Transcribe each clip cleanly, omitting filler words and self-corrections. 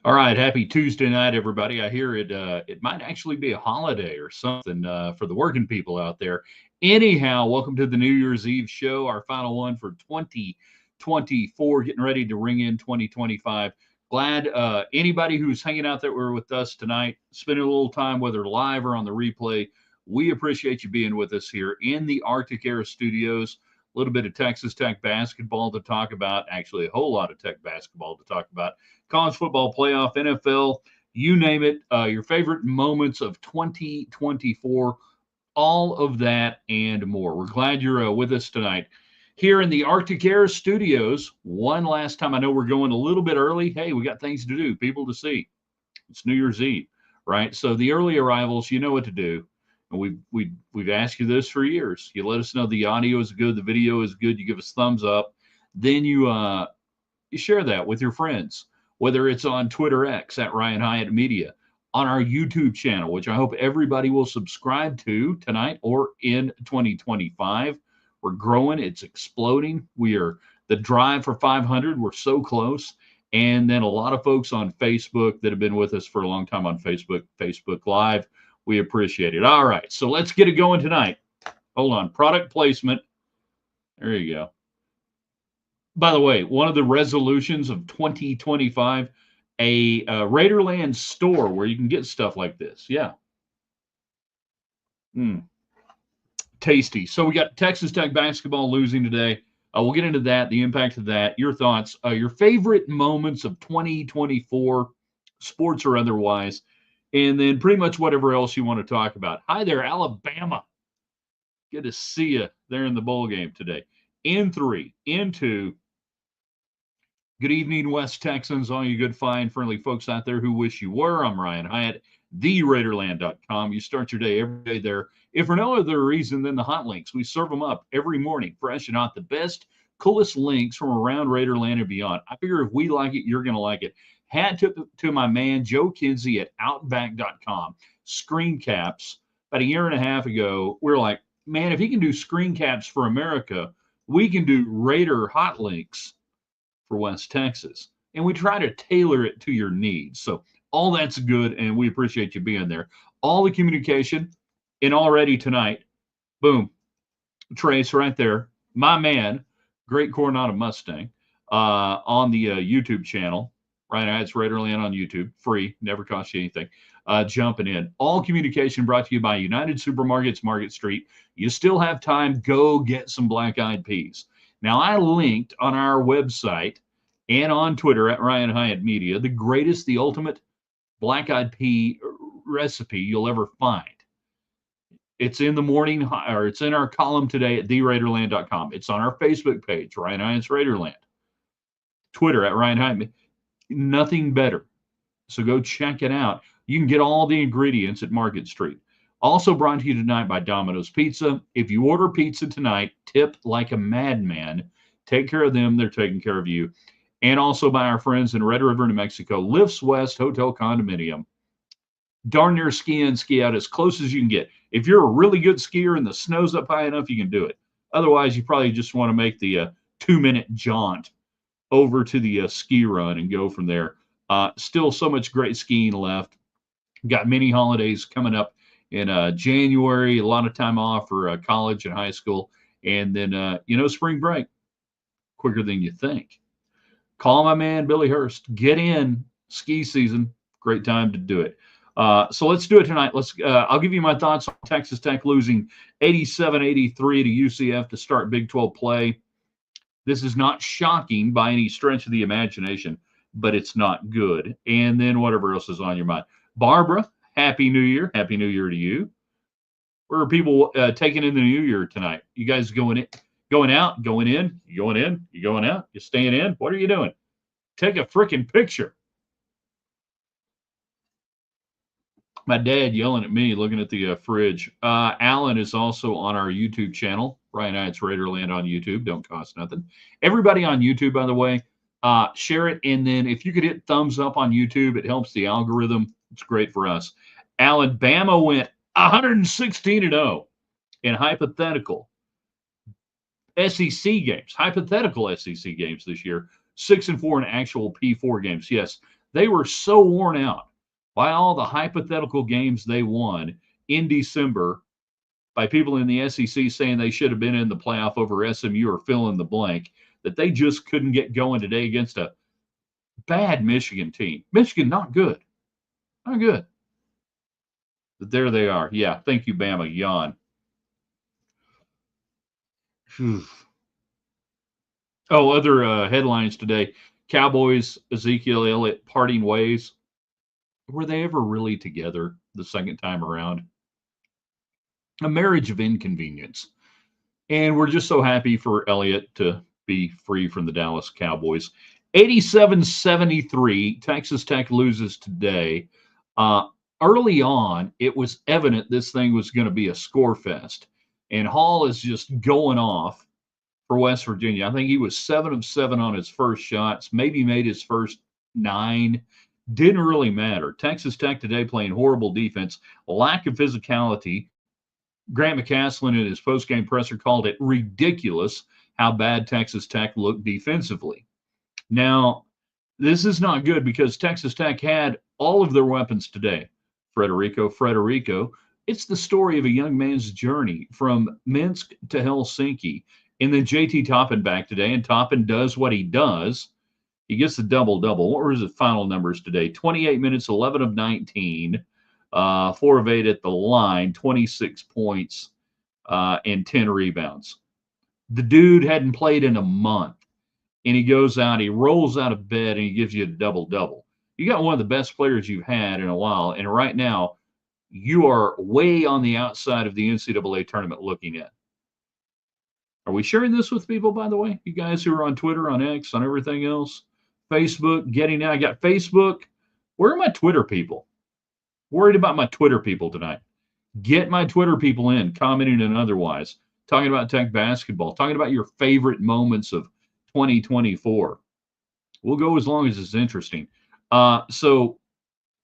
All right, happy Tuesday night, everybody. I hear it might actually be a holiday or something for the working people out there. Anyhow, welcome to the New Year's Eve show, our final one for 2024, getting ready to ring in 2025. Glad anybody who's hanging out there with us tonight, spending a little time, whether live or on the replay. We appreciate you being with us here in the Arctic Air Studios. A little bit of Texas Tech basketball to talk about, actually, a whole lot of Tech basketball to talk about. College football playoff, NFL, you name it, your favorite moments of 2024, all of that and more. We're glad you're with us tonight here in the Arctic Air Studios. One last time, I know we're going a little bit early. Hey, we got things to do, people to see. It's New Year's Eve, right? So the early arrivals, you know what to do. And we've asked you this for years. You let us know the audio is good, the video is good. You give us thumbs up. Then you share that with your friends, whether it's on Twitter X at Ryan Hyatt Media, on our YouTube channel, which I hope everybody will subscribe to tonight or in 2025. We're growing, it's exploding. We are the drive for 500. We're so close. And then a lot of folks on Facebook that have been with us for a long time on Facebook Live. We appreciate it. All right, so let's get it going tonight. Hold on, product placement. There you go. By the way, one of the resolutions of 2025, a Raiderland store where you can get stuff like this. Yeah. Tasty. So we got Texas Tech basketball losing today. We'll get into that, the impact of that, your thoughts, your favorite moments of 2024, sports or otherwise, and then pretty much whatever else you want to talk about. Hi there, Alabama. Good to see you there in the bowl game today. In 3, in 2. Good evening, West Texans, all you good, fine, friendly folks out there who wish you were. I'm Ryan Hyatt, theraiderland.com. You start your day every day there. If for no other reason than the hot links, we serve them up every morning, fresh and hot, the best, coolest links from around Raiderland and beyond. I figure if we like it, you're going to like it. Hat tip to my man, Joe Kinsey at Outback.com. Screen caps. About a year and a half ago, we were like, man, if he can do screen caps for America, we can do Raider hot links for West Texas. And we try to tailor it to your needs. So all that's good, and we appreciate you being there. All the communication, and already tonight, boom, Trace right there, my man, Great Coronado Mustang, on the YouTube channel. Right, it's Raiderland on YouTube, free, never cost you anything. Jumping in. All communication brought to you by United Supermarkets, Market Street. You still have time. Go get some black-eyed peas. Now, I linked on our website and on Twitter at Ryan Hyatt Media the greatest, the ultimate black-eyed pea recipe you'll ever find. It's in the morning, or it's in our column today at theraiderland.com. It's on our Facebook page, Ryan Hyatt's Raiderland. Twitter at Ryan Hyatt. Nothing better. So go check it out. You can get all the ingredients at Market Street. Also brought to you tonight by Domino's Pizza. If you order pizza tonight, tip like a madman. Take care of them. They're taking care of you. And also by our friends in Red River, New Mexico, Lifts West Hotel Condominium. Darn near ski in, ski out as close as you can get. If you're a really good skier and the snow's up high enough, you can do it. Otherwise, you probably just want to make the 2-minute jaunt over to the ski run and go from there. Still so much great skiing left. Got many holidays coming up in January, a lot of time off for college and high school. And then, spring break, quicker than you think. Call my man, Billy Hurst. Get in ski season. Great time to do it. So let's do it tonight. I'll give you my thoughts on Texas Tech losing 87-83 to UCF to start Big 12 play. This is not shocking by any stretch of the imagination, but it's not good. And then whatever else is on your mind. Barbara, Happy New Year. Happy New Year to you. Where are people taking in the New Year tonight? You guys going out, going in, you going in, you going out, you staying in? What are you doing? Take a freaking picture. My dad yelling at me, looking at the fridge. Alan is also on our YouTube channel. Ryan Hyatt's Raiderland on YouTube. Don't cost nothing. Everybody on YouTube, by the way, share it. And then if you could hit thumbs up on YouTube, it helps the algorithm. It's great for us. Alabama went 116-0 in hypothetical SEC games. Hypothetical SEC games this year. 6-4 in actual P4 games. Yes, They were so worn out by all the hypothetical games they won in December by people in the SEC saying they should have been in the playoff over SMU or fill in the blank, that they just couldn't get going today against a bad Michigan team. Michigan, not good. Not good. But there they are. Yeah, thank you, Bama. Yawn. Oh, other headlines today. Cowboys, Ezekiel Elliott parting ways. Were they ever really together the second time around? A marriage of inconvenience. And we're just so happy for Elliott to be free from the Dallas Cowboys. 87-73, Texas Tech loses today. Early on, it was evident this thing was going to be a score fest. And Hall is just going off for West Virginia. I think he was 7 of 7 on his first shots, maybe made his first 9. Didn't really matter. Texas Tech today playing horrible defense, lack of physicality. Grant McCaslin in his postgame presser called it ridiculous how bad Texas Tech looked defensively. Now, this is not good because Texas Tech had all of their weapons today. Frederico. It's the story of a young man's journey from Minsk to Helsinki. And then JT Toppin back today, and Toppin does what he does. He gets the double-double. What were his final numbers today? 28 minutes, 11 of 19. 4 of 8 at the line, 26 points, and 10 rebounds. The dude hadn't played in a month, and he goes out, he rolls out of bed, and he gives you a double-double. You got one of the best players you've had in a while, and right now, you are way on the outside of the NCAA tournament looking at. Are we sharing this with people, by the way? You guys who are on Twitter, on X, on everything else? Facebook, getting out. I got Facebook. Where are my Twitter people? Worried about my Twitter people tonight. Get my Twitter people in, commenting and otherwise, talking about Tech basketball, talking about your favorite moments of 2024. We'll go as long as it's interesting. So,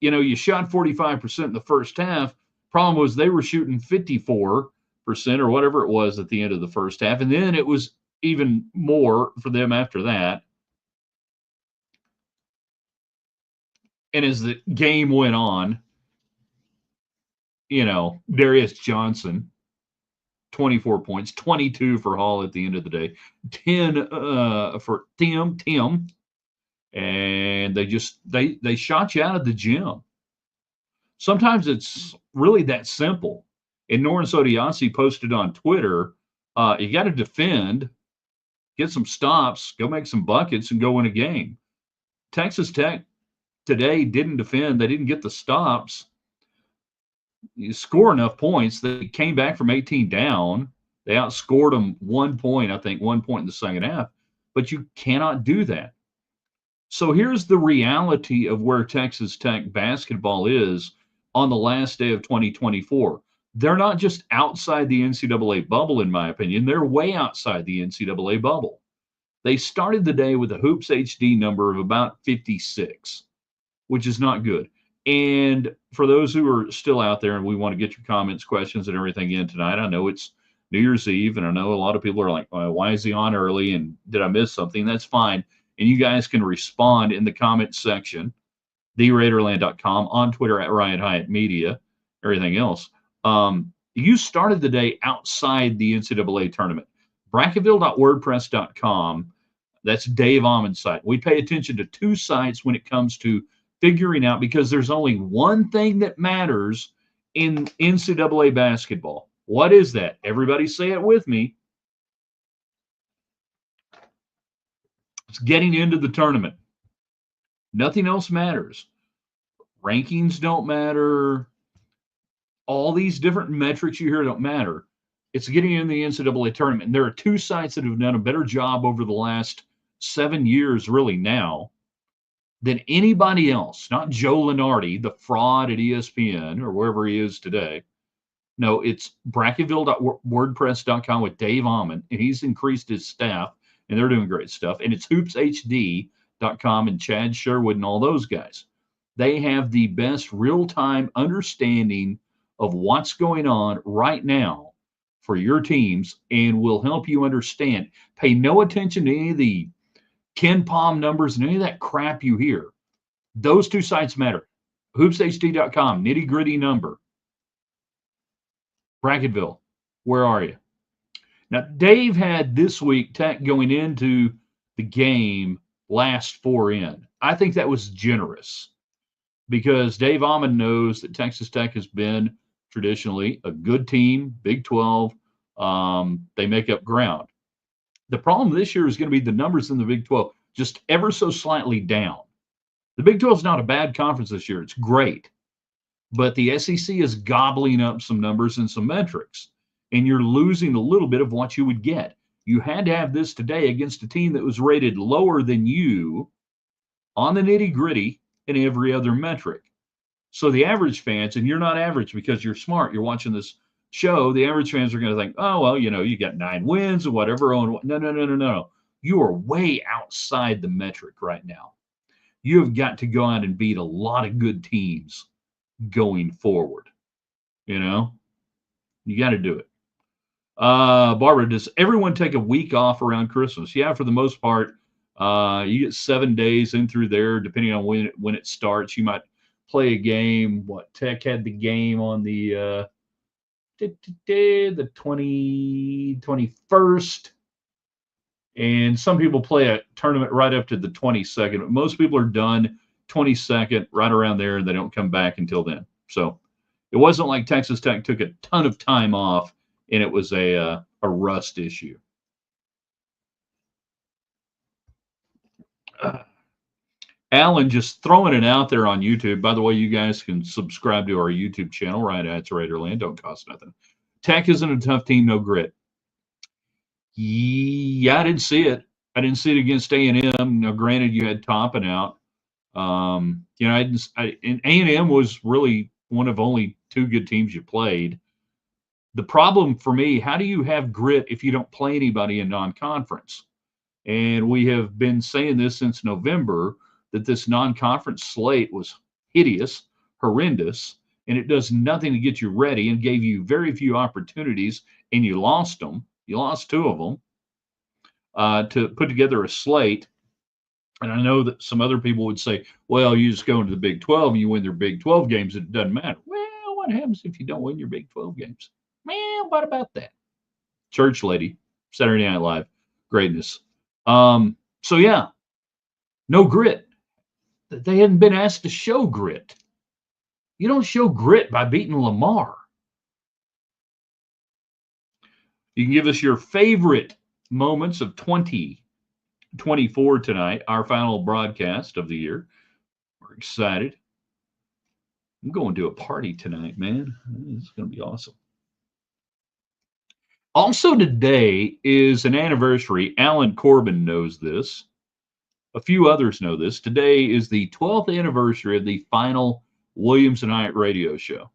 you shot 45% in the first half. Problem was they were shooting 54% or whatever it was at the end of the first half. And then it was even more for them after that. And as the game went on, Darius Johnson, 24 points, 22 for Hall at the end of the day, 10 for Tim, and they shot you out of the gym. Sometimes it's really that simple. And Noren Sodiasi posted on Twitter, you got to defend, get some stops, go make some buckets, and go win a game. Texas Tech today didn't defend. They didn't get the stops. You score enough points. They came back from 18 down. They outscored them 1 point, I think, 1 point in the second half. But you cannot do that. So here's the reality of where Texas Tech basketball is on the last day of 2024. They're not just outside the NCAA bubble, in my opinion. They're way outside the NCAA bubble. They started the day with a Hoops HD number of about 56, which is not good. And for those who are still out there and we want to get your comments, questions, and everything in tonight, I know it's New Year's Eve, and I know a lot of people are like, well, why is he on early, and did I miss something? That's fine. And you guys can respond in the comments section, theraiderland.com, on Twitter at Ryan Hyatt Media, everything else. You started the day outside the NCAA tournament. Brackettville.wordpress.com, that's Dave Ammon's site. We pay attention to 2 sites when it comes to figuring out, because there's only one thing that matters in NCAA basketball. What is that? Everybody say it with me. It's getting into the tournament. Nothing else matters. Rankings don't matter. All these different metrics you hear don't matter. It's getting in the NCAA tournament. And there are 2 sites that have done a better job over the last 7 years, really now, than anybody else. Not Joe Lunardi, the fraud at ESPN or wherever he is today. No, it's brackettville.wordpress.com with Dave Ammon, and he's increased his staff, and they're doing great stuff. And it's hoopshd.com and Chad Sherwood and all those guys. They have the best real-time understanding of what's going on right now for your teams and will help you understand. Pay no attention to any of the Ken Palm numbers and any of that crap you hear. Those two sites matter. HoopsHD.com, nitty gritty number. Bracketville, where are you? Now, Dave had this week Tech going into the game last four in. I think that was generous because Dave Almond knows that Texas Tech has been traditionally a good team, Big 12. They make up ground. The problem this year is going to be the numbers in the Big 12 just ever so slightly down. The Big 12 is not a bad conference this year. It's great. But the SEC is gobbling up some numbers and some metrics, and you're losing a little bit of what you would get. You had to have this today against a team that was rated lower than you on the nitty gritty and every other metric. So the average fans, and you're not average because you're smart, you're watching this show, the average fans are going to think, oh, well, you got 9 wins or whatever. No. You are way outside the metric right now. You have got to go out and beat a lot of good teams going forward. You got to do it. Barbara, does everyone take a week off around Christmas? Yeah, for the most part. You get 7 days in through there, depending on when it starts. You might play a game. Tech had the game on the 21st, and some people play a tournament right up to the 22nd. But most people are done 22nd, right around there, and they don't come back until then. So it wasn't like Texas Tech took a ton of time off, and it was a rust issue. Alan, just throwing it out there on YouTube. By the way, you guys can subscribe to our YouTube channel, right? It's Raiderland. Don't cost nothing. Tech isn't a tough team, no grit. Yeah, I didn't see it. I didn't see it against A&M. Now, granted, you had Toppin out. And A&M was really one of only 2 good teams you played. The problem for me, how do you have grit if you don't play anybody in non-conference? And we have been saying this since November, that this non-conference slate was hideous, horrendous, and it does nothing to get you ready and gave you very few opportunities, and you lost them. You lost 2 of them to put together a slate. And I know that some other people would say, well, you just go into the Big 12 and you win their Big 12 games, and it doesn't matter. Well, what happens if you don't win your Big 12 games? Well, what about that? Church lady, Saturday Night Live, greatness. So, yeah, no grit. They hadn't been asked to show grit. You don't show grit by beating Lamar. You can give us your favorite moments of 2024 tonight, our final broadcast of the year. We're excited. I'm going to a party tonight, man. It's going to be awesome. Also today is an anniversary. Alan Corbin knows this. A few others know this. Today is the 12th anniversary of the final Williams and Hyatt radio show.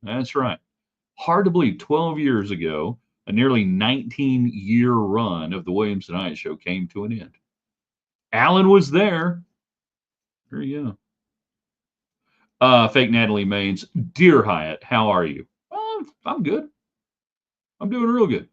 That's right. Hard to believe 12 years ago, a nearly 19-year run of the Williams and Hyatt show came to an end. Alan was there. There you go. Fake Natalie Maines. Dear Hyatt, how are you? Oh, I'm good. I'm doing real good.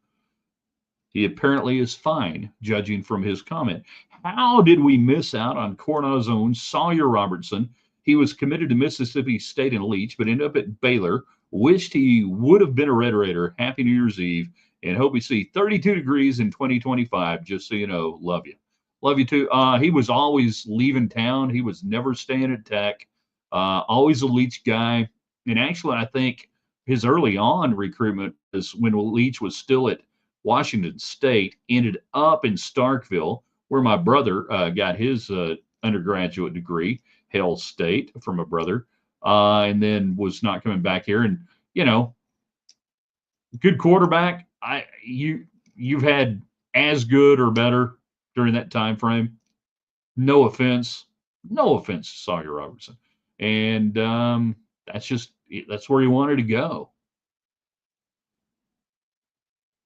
He apparently is fine, judging from his comment. How did we miss out on Coronad's own Sawyer Robertson? He was committed to Mississippi State and Leach, but ended up at Baylor. Wished he would have been a Red Raider. Happy New Year's Eve, and hope we see 32 degrees in 2025. Just so you know, love you. Love you too. He was always leaving town. He was never staying at Tech. Always a Leach guy. And actually, I think his early on recruitment is when Leach was still at Washington State, ended up in Starkville, where my brother got his undergraduate degree, Hale State, from a brother, and then was not coming back here. And, good quarterback. You've had as good or better during that time frame. No offense to Sawyer Robertson. And that's where he wanted to go.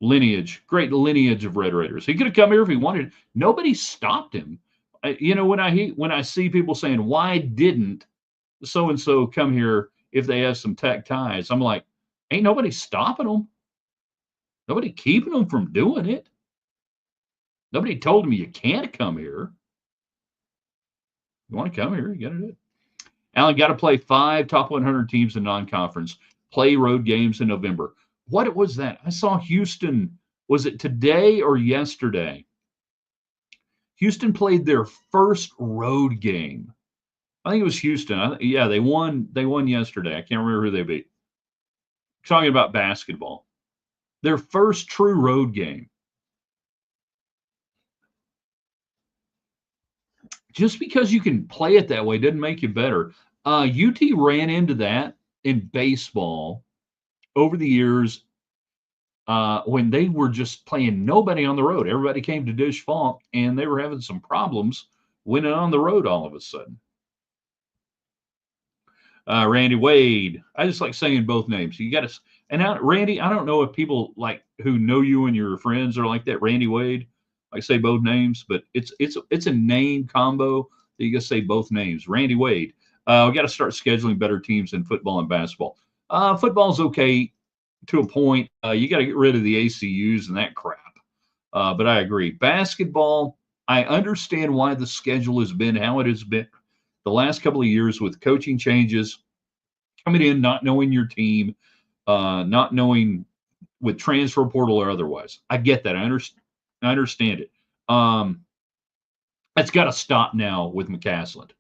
Great lineage of Red Raiders. He could have come here if he wanted. Nobody stopped him. When I see people saying, why didn't so and so come here if they have some Tech ties? I'm like, ain't nobody stopping them. Nobody keeping them from doing it. Nobody told them you can't come here. You want to come here, you got to do it. Alan, got to play 5 top 100 teams in non-conference, play road games in November. What was that? I saw Houston. Was it today or yesterday? Houston played their first road game. I think it was Houston. Yeah, they won. They won yesterday. I can't remember who they beat. Talking about basketball, their first true road game. Just because you can play it that way doesn't make you better. UT ran into that in baseball over the years when they were just playing nobody on the road. Everybody came to Dish Falk, and they were having some problems winning on the road all of a sudden. Randy Wade. I just like saying both names. You got to, and now Randy. I don't know if people like who know you and your friends are like that. Randy Wade. I say both names, but it's a name combo that you got to say both names. Randy Wade. We got to start scheduling better teams in football and basketball. Football's okay to a point. You got to get rid of the ACUs and that crap. But I agree. Basketball. I understand why the schedule has been how it has been the last couple of years with coaching changes, coming in, not knowing your team, not knowing with transfer portal or otherwise. I get that. I understand it. It's got to stop now with McCasland.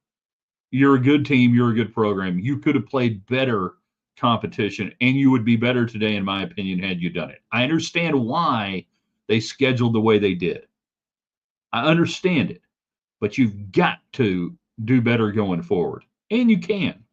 You're a good team. You're a good program. You could have played better competition, and you would be better today, in my opinion, had you done it. I understand why they scheduled the way they did. I understand it, but you've got to do better going forward, and you can.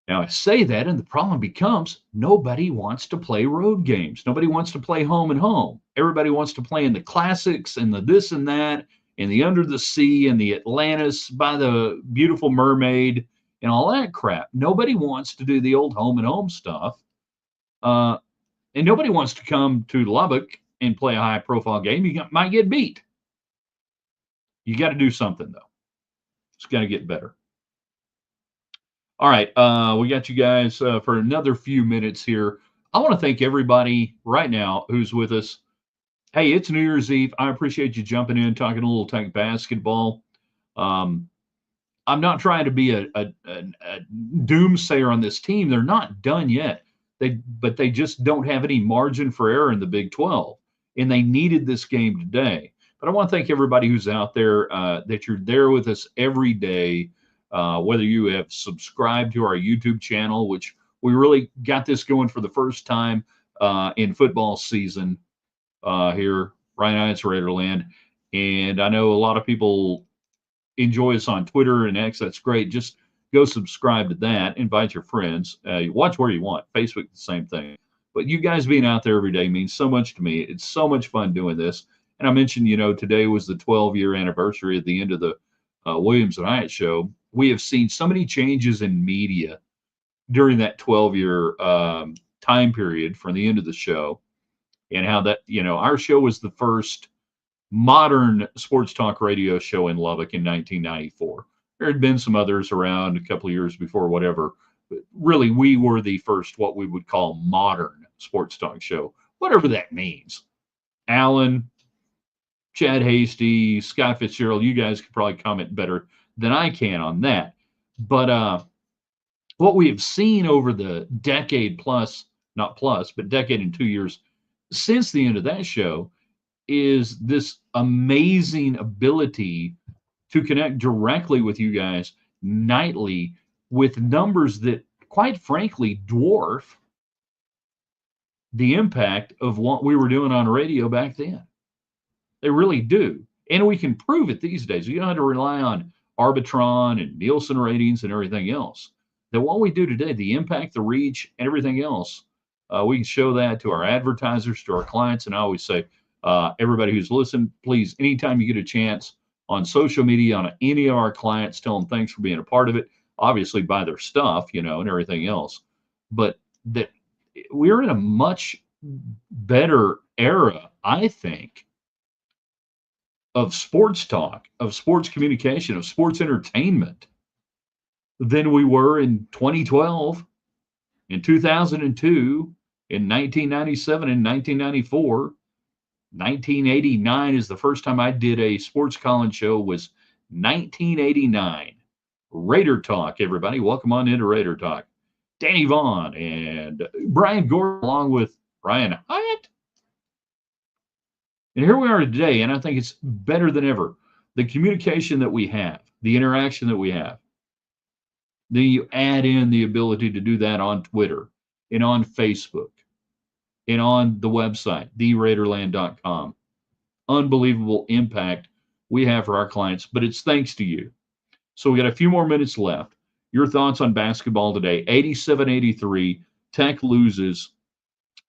Now, I say that, and the problem becomes nobody wants to play road games. Nobody wants to play home and home. Everybody wants to play in the classics and the this and that, and the under the sea and the Atlantis by the beautiful mermaid and all that crap. Nobody wants to do the old home and home stuff. And nobody wants to come to Lubbock and play a high profile game. You might get beat. You got to do something, though. It's got to get better. All right, we got you guys for another few minutes here. I want to thank everybody right now who's with us. Hey, it's New Year's Eve. I appreciate you jumping in, talking a little Tech basketball. I'm not trying to be a doomsayer on this team. They're not done yet. But they just don't have any margin for error in the Big 12, and they needed this game today. But I want to thank everybody who's out there that you're there with us every day. Whether you have subscribed to our YouTube channel, which we really got this going for the first time in football season here, Ryan Ides Raiderland. And I know a lot of people enjoy us on Twitter and X. That's great. Just go subscribe to that. Invite your friends. Watch where you want. Facebook, the same thing. But you guys being out there every day means so much to me. It's so much fun doing this. And I mentioned, today was the 12-year anniversary at the end of the Williams and Hyatt show. We have seen so many changes in media during that 12-year time period from the end of the show, and how that, our show was the first modern sports talk radio show in Lubbock in 1994. There had been some others around a couple of years before, whatever. But really, we were the first, what we would call modern sports talk show, whatever that means. Alan, Chad Hasty, Scott Fitzgerald, you guys could probably comment better than I can on that. But what we have seen over the decade plus, not plus, but decade and 2 years since the end of that show is this amazing ability to connect directly with you guys nightly with numbers that, quite frankly, dwarf the impact of what we were doing on radio back then. They really do. And we can prove it these days. You don't have to rely on Arbitron and Nielsen ratings and everything else. That what we do today, the impact, the reach, and everything else, we can show that to our advertisers, to our clients. And I always say, everybody who's listened, please, anytime you get a chance on social media, on any of our clients, tell them thanks for being a part of it. Obviously, buy their stuff, and everything else. But that we're in a much better era, I think, of sports talk, of sports communication, of sports entertainment than we were in 2012, in 2002, in 1997, in 1994. 1989 is the first time I did a sports call-in show, was 1989. Raider Talk, everybody. Welcome on into Raider Talk. Danny Vaughn and Brian Gordon, along with Ryan Hyatt. And here we are today, and I think it's better than ever. The communication that we have, the interaction that we have. Then you add in the ability to do that on Twitter and on Facebook and on the website, theraiderland.com. Unbelievable impact we have for our clients, but it's thanks to you. So we got a few more minutes left. Your thoughts on basketball today? 87-83. Tech loses.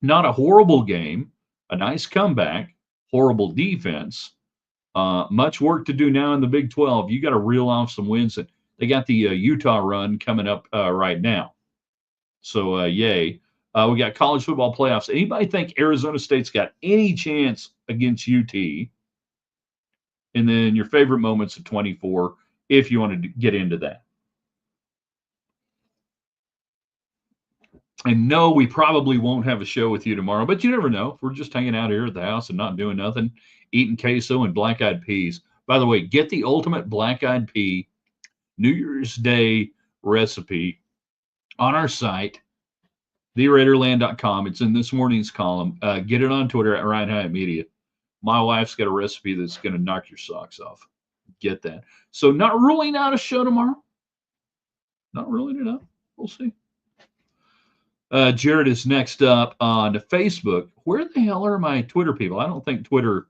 Not a horrible game. A nice comeback. Horrible defense. Much work to do now in the Big 12. You got to reel off some wins. They got the Utah run coming up right now. So, yay. We got college football playoffs. Anybody think Arizona State's got any chance against UT? And then your favorite moments of 24, if you want to get into that. And no, we probably won't have a show with you tomorrow, but you never know. We're just hanging out here at the house and not doing nothing, eating queso and black-eyed peas. By the way, get the ultimate black-eyed pea New Year's Day recipe on our site, theraiderland.com. It's in this morning's column. Get it on Twitter at Ryan Hyatt Media. My wife's got a recipe that's going to knock your socks off. Get that. So not ruling out a show tomorrow. Not ruling it out. We'll see. Jared is next up on Facebook. Where the hell are my Twitter people? I don't think Twitter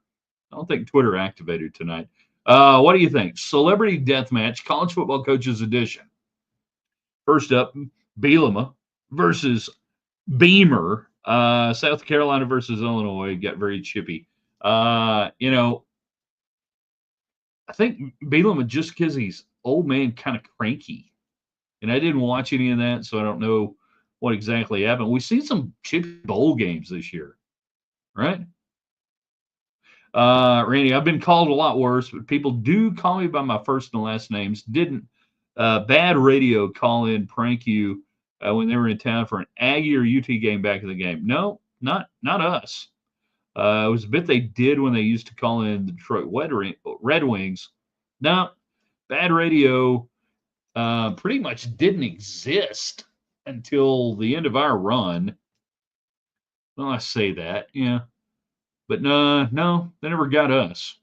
activated tonight. What do you think? Celebrity Deathmatch, College Football Coaches Edition. First up, Bielema versus Beamer. South Carolina versus Illinois got very chippy. I think Bielema, just because he's old man, kind of cranky. And I didn't watch any of that, so I don't know what exactly happened. We've seen some chippy bowl games this year, right? Randy, I've been called a lot worse, but people do call me by my first and last names. Didn't Bad Radio call in prank you when they were in town for an Aggie or UT game back in the game? No, not us. It was a bit they did when they used to call in the Detroit Red Wings. No, Bad Radio pretty much didn't exist until the end of our run. Well, I say that, yeah. But no, they never got us.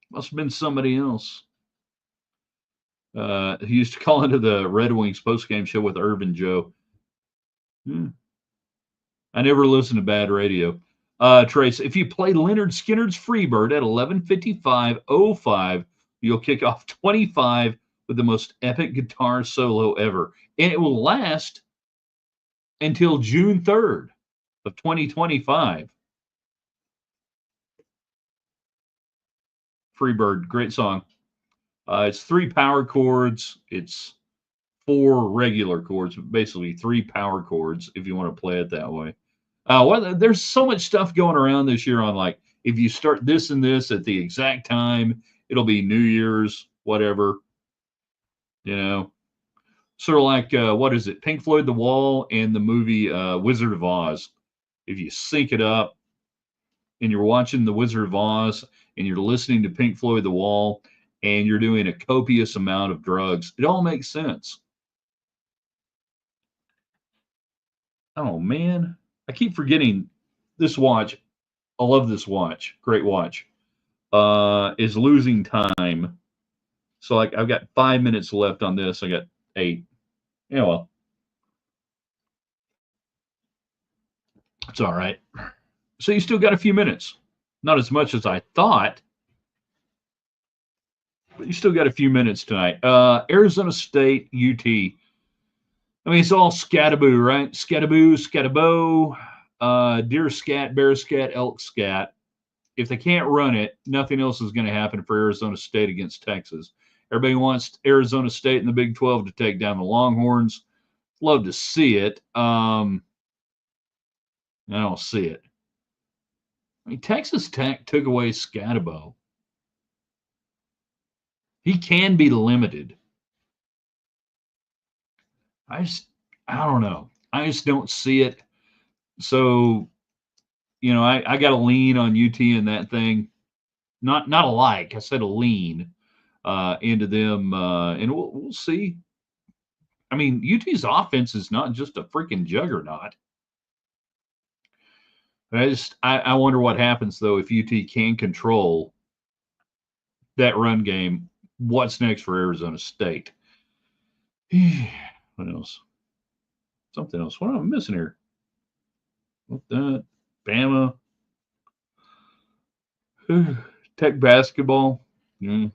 Must have been somebody else. He used to call into the Red Wings postgame show with Irvin Joe. I never listened to Bad Radio. Trace, if you play Leonard Skinner's Freebird at 11:55:05, you'll kick off 25 with the most epic guitar solo ever. And it will last until June 3rd of 2025. Freebird, great song. It's 3 power chords. It's 4 regular chords, but basically 3 power chords if you want to play it that way. There's so much stuff going around this year on, like, if you start this and this at the exact time, it'll be New Year's, whatever. Sort of like, what is it? Pink Floyd The Wall and the movie Wizard of Oz. If you sync it up and you're watching the Wizard of Oz and you're listening to Pink Floyd The Wall and you're doing a copious amount of drugs, it all makes sense. Oh, man. I keep forgetting this watch. I love this watch. Great watch. Is losing time. So I've got 5 minutes left on this. I got 8. Yeah, well. It's all right. So you still got a few minutes. Not as much as I thought, but you still got a few minutes tonight. Arizona State, UT. I mean, it's all scataboo, right? Scataboo, scatabo, deer scat, bear scat, elk scat. If they can't run it, nothing else is going to happen for Arizona State against Texas. Everybody wants Arizona State in the Big 12 to take down the Longhorns. Love to see it. I don't see it. I mean, Texas Tech took away Scatabo. He can be limited. I don't know. I just don't see it. So, I got to lean on UT in that thing. Not a like. I said a lean. into them, and we'll see. I mean, UT's offense is not just a freaking juggernaut. I wonder what happens though if UT can control that run game. What's next for Arizona State? What else? Something else. What am I missing here? What that? Bama. Tech basketball. Mm.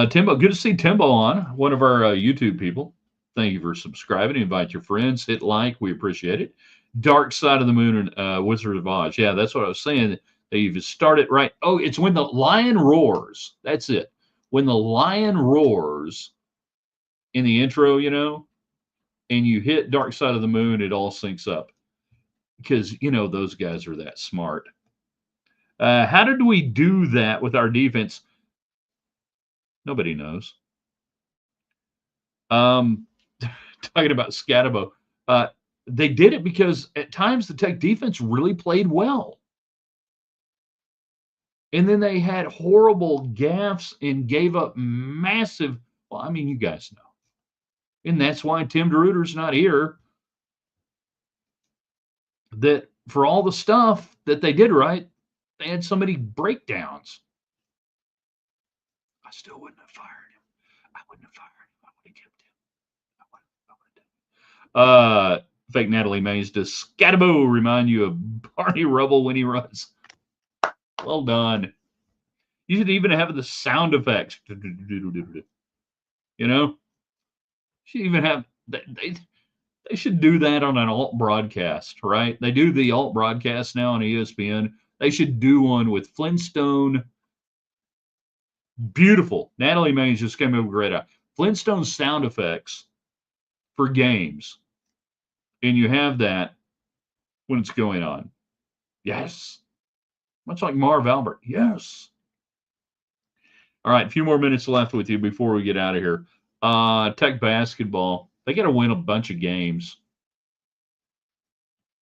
Timbo, good to see Timbo on, one of our YouTube people. Thank you for subscribing. Invite your friends. Hit like. We appreciate it. Dark Side of the Moon and Wizard of Oz. Yeah, that's what I was saying. They've started right. Oh, it's when the lion roars. That's it. When the lion roars in the intro, and you hit Dark Side of the Moon, it all syncs up because, those guys are that smart. How did we do that with our defense? Nobody knows. Talking about Scatabo, they did it because at times the Tech defense really played well. And then they had horrible gaffes and gave up massive. Well, I mean, you guys know. And that's why Tim DeRuyter's not here. That for all the stuff that they did right, they had so many breakdowns. I still wouldn't have fired him. I wouldn't have fired him. I would have kept him. Fake Natalie Mays, does Scatabo remind you of Barney Rubble when he runs? Well done. You should even have the sound effects. You should even have they should do that on an alt broadcast, right? They do the alt broadcast now on ESPN. They should do one with Flintstone. Beautiful. Natalie Mays just came over great. Flintstone sound effects for games. And you have that when it's going on. Yes. Much like Marv Albert. Yes. All right, a few more minutes left with you before we get out of here. Tech basketball. They got to win a bunch of games.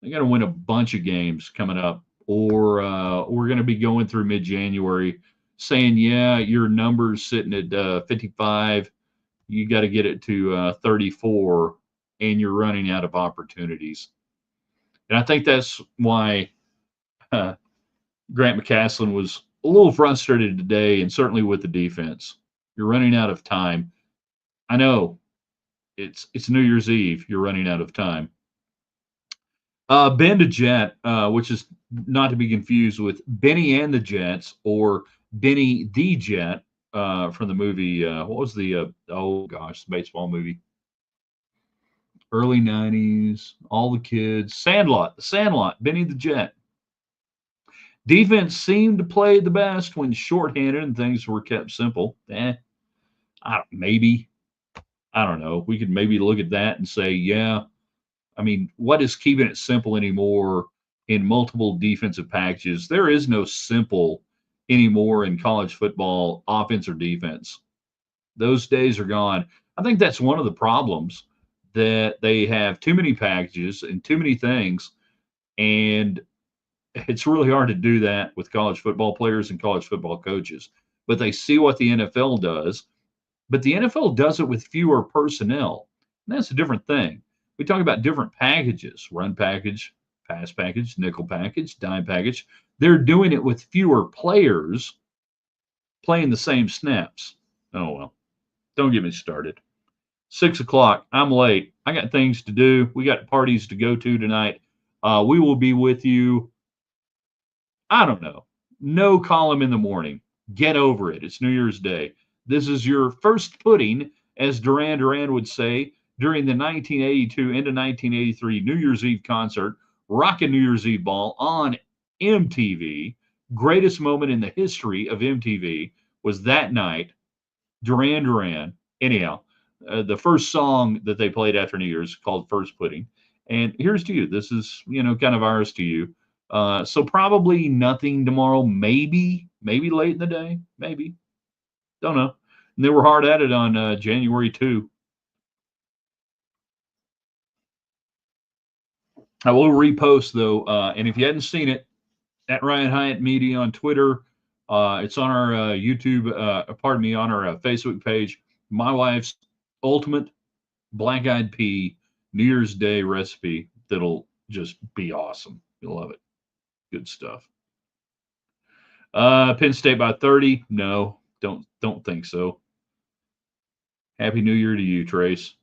They got to win a bunch of games coming up, or we're going to be going through mid-January saying, yeah, your number's sitting at 55. You got to get it to 34, and you're running out of opportunities. And I think that's why Grant McCaslin was a little frustrated today, and certainly with the defense. You're running out of time. I know it's New Year's Eve. You're running out of time. Ben the Jet, which is not to be confused with Benny and the Jets or Benny the Jet from the movie. What was the baseball movie? Early 90s, all the kids. Sandlot, Benny the Jet. Defense seemed to play the best when shorthanded and things were kept simple. Maybe. I don't know. We could maybe look at that and say, yeah. I mean, what is keeping it simple anymore in multiple defensive packages? There is no simple anymore in college football, offense or defense. Those days are gone. I think that's one of the problems, that they have too many packages and too many things. And it's really hard to do that with college football players and college football coaches. But they see what the NFL does. But the NFL does it with fewer personnel. And that's a different thing. We talk about different packages: run package, pass package, nickel package, dime package. They're doing it with fewer players playing the same snaps. Oh, well, don't get me started. 6 o'clock. I'm late. I got things to do. We got parties to go to tonight. We will be with you. I don't know. No column in the morning. Get over it. It's New Year's Day. This is your first pudding, as Duran Duran would say, during the 1982 into 1983 New Year's Eve concert, Rockin' New Year's Eve Ball on MTV. Greatest moment in the history of MTV was that night, Duran Duran. Anyhow, the first song that they played after New Year's called First Pudding. And here's to you. This is, kind of ours to you. So probably nothing tomorrow, maybe late in the day, maybe. Don't know. And they were hard at it on January 2. I will repost, though, and if you hadn't seen it, at Ryan Hyatt Media on Twitter. It's on our YouTube, on our Facebook page. My wife's ultimate black eyed pea New Year's Day recipe that'll just be awesome. You'll love it. Good stuff. Penn State by 30. No, don't think so. Happy New Year to you, Trace.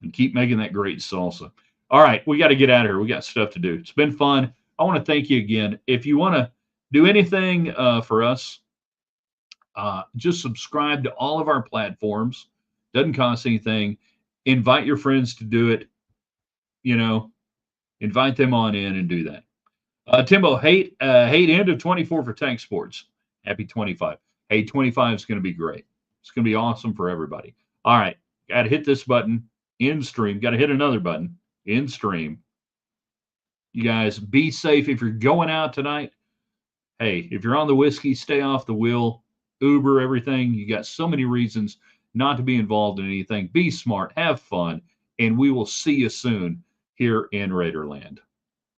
And keep making that great salsa. All right, we got to get out of here. We got stuff to do. It's been fun. I want to thank you again. If you want to do anything for us, just subscribe to all of our platforms. Doesn't cost anything. Invite your friends to do it. You know, invite them on in and do that. Timbo, hate end of 24 for Tech Sports. Happy 25. Hey, 25 is going to be great. It's going to be awesome for everybody. All right, got to hit this button, end stream. Got to hit another button, end stream. You guys be safe if you're going out tonight. Hey, if you're on the whiskey, stay off the wheel. Uber, everything. You got so many reasons not to be involved in anything. Be smart, have fun, and we will see you soon here in Raiderland.